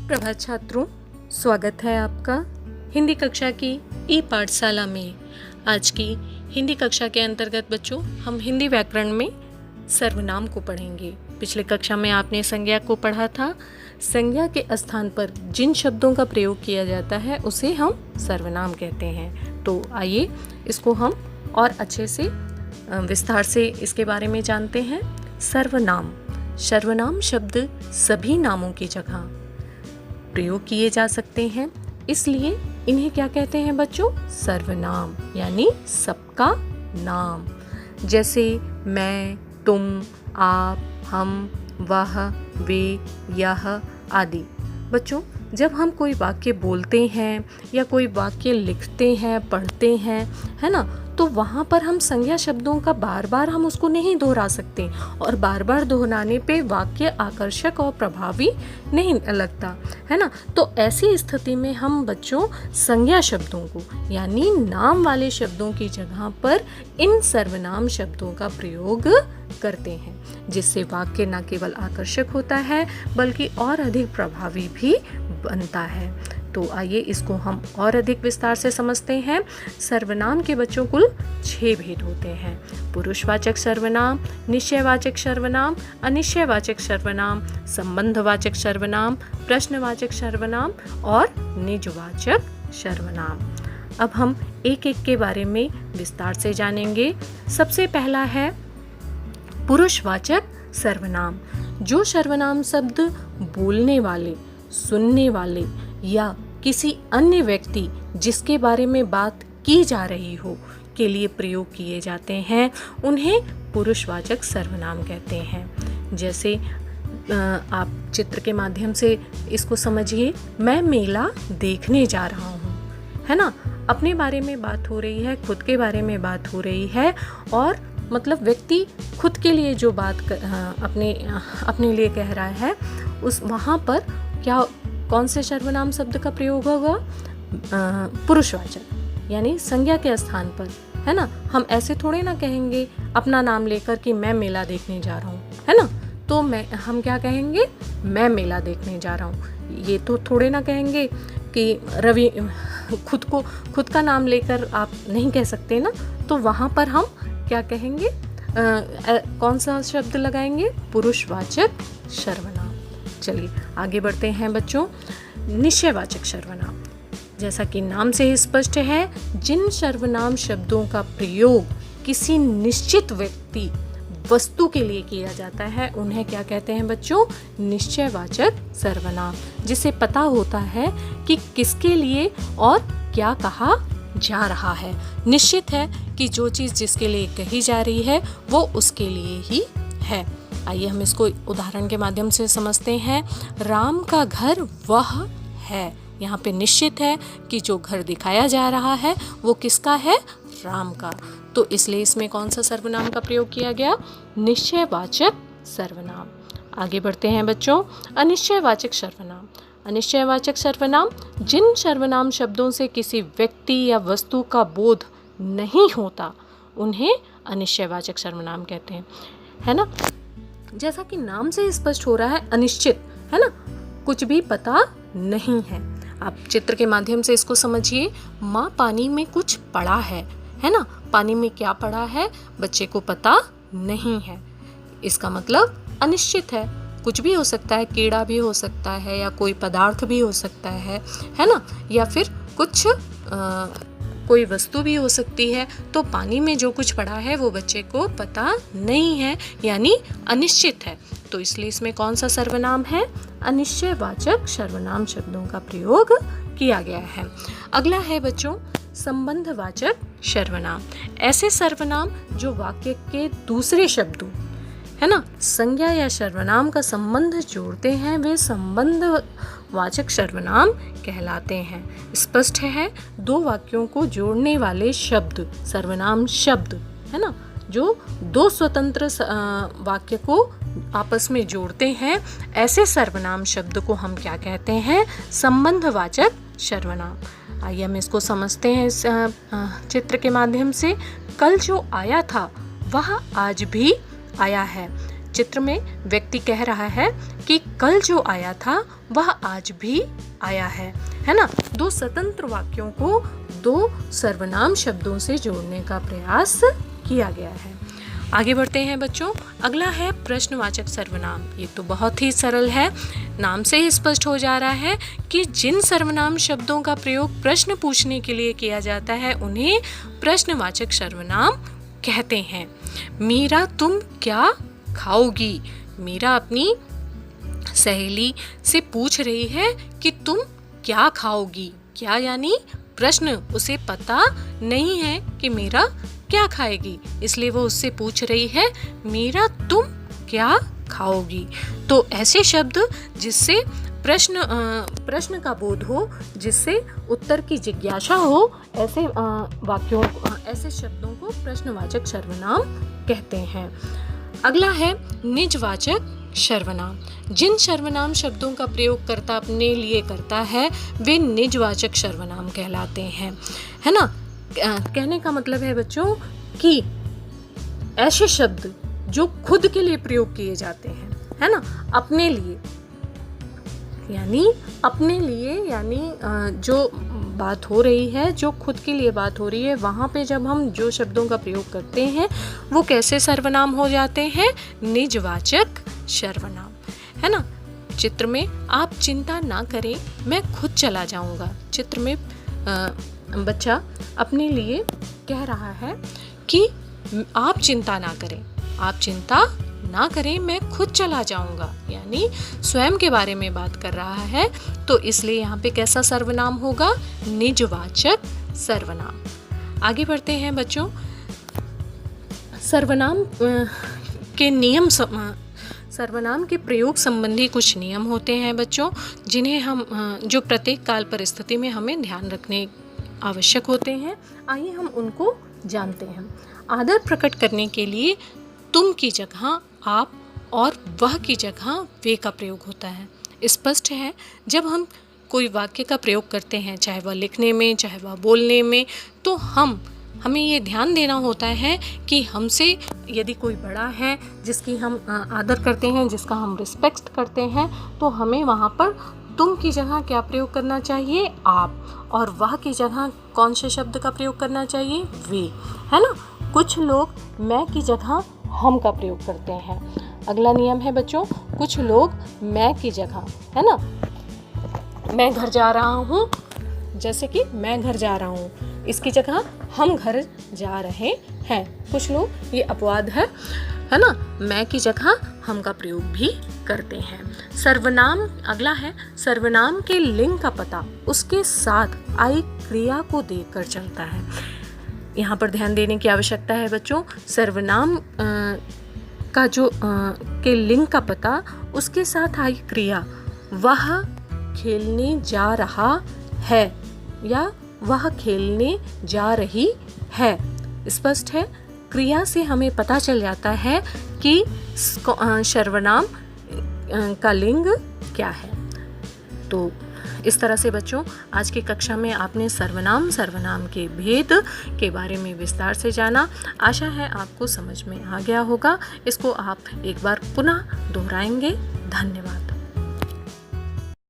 सुप्रभात छात्रों, स्वागत है आपका हिंदी कक्षा की ई पाठशाला में। आज की हिंदी कक्षा के अंतर्गत बच्चों हम हिंदी व्याकरण में सर्वनाम को पढ़ेंगे। पिछले कक्षा में आपने संज्ञा को पढ़ा था। संज्ञा के स्थान पर जिन शब्दों का प्रयोग किया जाता है उसे हम सर्वनाम कहते हैं। तो आइए इसको हम और अच्छे से विस्तार से इसके बारे में जानते हैं। सर्वनाम, सर्वनाम शब्द सभी नामों की जगह प्रयोग किए जा सकते हैं, इसलिए इन्हें क्या कहते हैं बच्चों? सर्वनाम, यानी सबका नाम। जैसे मैं, तुम, आप, हम, वह, वे, यह आदि। बच्चों, जब हम कोई वाक्य बोलते हैं या कोई वाक्य लिखते हैं, पढ़ते हैं, है ना, तो वहाँ पर हम संज्ञा शब्दों का बार बार हम उसको नहीं दोहरा सकते और बार बार दोहराने पे वाक्य आकर्षक और प्रभावी नहीं लगता, है ना। तो ऐसी स्थिति में हम बच्चों संज्ञा शब्दों को यानी नाम वाले शब्दों की जगह पर इन सर्वनाम शब्दों का प्रयोग करते हैं, जिससे वाक्य न केवल आकर्षक होता है बल्कि और अधिक प्रभावी भी बनता है। तो आइए इसको हम और अधिक विस्तार से समझते हैं। सर्वनाम के बच्चों कुल 6 भेद होते हैं। पुरुषवाचक सर्वनाम, निश्चयवाचक सर्वनाम, अनिश्चयवाचक सर्वनाम, संबंधवाचक सर्वनाम, प्रश्नवाचक सर्वनाम और निजवाचक सर्वनाम। अब हम एक एक के बारे में विस्तार से जानेंगे। सबसे पहला है पुरुषवाचक सर्वनाम। जो सर्वनाम शब्द बोलने वाले, सुनने वाले या किसी अन्य व्यक्ति जिसके बारे में बात की जा रही हो के लिए प्रयोग किए जाते हैं, उन्हें पुरुषवाचक सर्वनाम कहते हैं। जैसे आप चित्र के माध्यम से इसको समझिए। मैं मेला देखने जा रहा हूँ, है ना। अपने बारे में बात हो रही है, खुद के बारे में बात हो रही है और मतलब व्यक्ति खुद के लिए जो बात अपने लिए कह रहा है, उस वहाँ पर कौन से सर्वनाम शब्द का प्रयोग होगा? पुरुषवाचक, यानी संज्ञा के स्थान पर, है ना। हम ऐसे थोड़े ना कहेंगे अपना नाम लेकर कि मैं मेला देखने जा रहा हूँ, है ना। तो हम क्या कहेंगे? मैं मेला देखने जा रहा हूँ। ये तो थोड़े ना कहेंगे कि रवि, खुद का नाम लेकर आप नहीं कह सकते ना। तो वहाँ पर हम क्या कहेंगे? कौन सा शब्द लगाएंगे? पुरुषवाचक सर्वनाम। चलिए आगे बढ़ते हैं बच्चों। निश्चयवाचक सर्वनाम, जैसा कि नाम से ही स्पष्ट है, जिन सर्वनाम शब्दों का प्रयोग किसी निश्चित व्यक्ति, वस्तु के लिए किया जाता है, उन्हें क्या कहते हैं बच्चों? निश्चयवाचक सर्वनाम। जिसे पता होता है कि किसके लिए और क्या कहा जा रहा है। निश्चित है कि जो चीज़ जिसके लिए कही जा रही है वो उसके लिए ही है। आइए हम इसको उदाहरण के माध्यम से समझते हैं। राम का घर वह है। यहाँ पे निश्चित है कि जो घर दिखाया जा रहा है वो किसका है? राम का। तो इसलिए इसमें कौन सा सर्वनाम का प्रयोग किया गया? निश्चयवाचक सर्वनाम। आगे बढ़ते हैं बच्चों। अनिश्चयवाचक सर्वनाम। अनिश्चयवाचक सर्वनाम, जिन सर्वनाम शब्दों से किसी व्यक्ति या वस्तु का बोध नहीं होता, उन्हें अनिश्चयवाचक सर्वनाम कहते हैं, है ना। जैसा कि नाम से स्पष्ट हो रहा है, अनिश्चित, है ना, कुछ भी पता नहीं है। आप चित्र के माध्यम से इसको समझिए। माँ पानी में कुछ पड़ा है ना। पानी में क्या पड़ा है बच्चे को पता नहीं है। इसका मतलब अनिश्चित है। कुछ भी हो सकता है, कीड़ा भी हो सकता है या कोई पदार्थ भी हो सकता है ना, या फिर कुछ कोई वस्तु भी हो सकती है। तो पानी में जो कुछ पड़ा है वो बच्चे को पता नहीं है, यानी अनिश्चित है। तो इसलिए इसमें कौन सा सर्वनाम है? अनिश्चयवाचक सर्वनाम शब्दों का प्रयोग किया गया है। अगला है बच्चों संबंधवाचक सर्वनाम। ऐसे सर्वनाम जो वाक्य के दूसरे शब्दों, है ना, संज्ञा या सर्वनाम का संबंध जोड़ते हैं, वे संबंधवाचक सर्वनाम कहलाते हैं। स्पष्ट है, दो वाक्यों को जोड़ने वाले शब्द सर्वनाम शब्द, है ना, जो दो स्वतंत्र वाक्य को आपस में जोड़ते हैं, ऐसे सर्वनाम शब्द को हम क्या कहते हैं? संबंधवाचक सर्वनाम। आइए हम इसको समझते हैं इस चित्र के माध्यम से। कल जो आया था वह आज भी आया है। चित्र में व्यक्ति कह रहा है कि कल जो आया था वह आज भी आया है ना। दो स्वतंत्र वाक्यों को दो सर्वनाम शब्दों से जोड़ने का प्रयास किया गया है। आगे बढ़ते हैं बच्चों। अगला है प्रश्नवाचक सर्वनाम। ये तो बहुत ही सरल है, नाम से ही स्पष्ट हो जा रहा है कि जिन सर्वनाम शब्दों का प्रयोग प्रश्न पूछने के लिए किया जाता है उन्हें प्रश्नवाचक सर्वनाम कहते हैं। मीरा तुम क्या खाओगी? मीरा अपनी सहेली से पूछ रही है कि तुम क्या खाओगी। क्या यानी प्रश्न, उसे पता नहीं है कि मीरा क्या खाएगी, इसलिए वो उससे पूछ रही है मीरा तुम क्या खाओगी। तो ऐसे शब्द जिससे प्रश्न का बोध हो, जिससे उत्तर की जिज्ञासा हो, ऐसे वाक्यों ऐसे शब्दों को प्रश्नवाचक सर्वनाम कहते हैं। अगला है निजवाचक सर्वनाम। जिन सर्वनाम शब्दों का प्रयोग कर्ता अपने लिए करता है वे निजवाचक सर्वनाम कहलाते हैं, है ना। कहने का मतलब है बच्चों कि ऐसे शब्द जो खुद के लिए प्रयोग किए जाते हैं, है ना, अपने लिए यानी जो बात हो रही है, जो खुद के लिए बात हो रही है, वहाँ पे जब हम जो शब्दों का प्रयोग करते हैं वो कैसे सर्वनाम हो जाते हैं? निजवाचक सर्वनाम, है ना। चित्र में आप चिंता ना करें मैं खुद चला जाऊंगा। चित्र में बच्चा अपने लिए कह रहा है कि आप चिंता ना करें मैं खुद चला जाऊंगा, यानी स्वयं के बारे में बात कर रहा है। तो इसलिए यहाँ पे कैसा सर्वनाम होगा? निजवाचक सर्वनाम। आगे बढ़ते हैं बच्चों। सर्वनाम के प्रयोग संबंधी कुछ नियम होते हैं बच्चों, जिन्हें हम जो प्रत्येक काल परिस्थिति में हमें ध्यान रखने आवश्यक होते हैं। आइए हम उनको जानते हैं। आदर प्रकट करने के लिए तुम की जगह आप और वह की जगह वे का प्रयोग होता है। स्पष्ट है, जब हम कोई वाक्य का प्रयोग करते हैं, चाहे वह लिखने में चाहे वह बोलने में, तो हमें ये ध्यान देना होता है कि हमसे यदि कोई बड़ा है जिसकी हम आदर करते हैं, जिसका हम रिस्पेक्ट करते हैं, तो हमें वहाँ पर तुम की जगह क्या प्रयोग करना चाहिए? आप। और वह की जगह कौन से शब्द का प्रयोग करना चाहिए? वे, है ना। कुछ लोग मैं की जगह हम का प्रयोग करते हैं। अगला नियम है बच्चों, कुछ लोग मैं की जगह, है ना, मैं घर जा रहा हूँ, जैसे कि मैं घर जा रहा हूँ, इसकी जगह हम घर जा रहे हैं। कुछ लोग, ये अपवाद है ना, मैं की जगह हम का प्रयोग भी करते हैं। सर्वनाम, अगला है सर्वनाम के लिंग का पता उसके साथ आई क्रिया को देखकर चलता है। यहाँ पर ध्यान देने की आवश्यकता है बच्चों। सर्वनाम का जो के लिंग का पता उसके साथ आई क्रिया, वह खेलने जा रहा है या वह खेलने जा रही है। स्पष्ट है, क्रिया से हमें पता चल जाता है कि सर्वनाम का लिंग क्या है। तो इस तरह से बच्चों आज की कक्षा में आपने सर्वनाम के भेद के बारे में विस्तार से जाना। आशा है आपको समझ में आ गया होगा। इसको आप एक बार पुनः दोहराएंगे। धन्यवाद।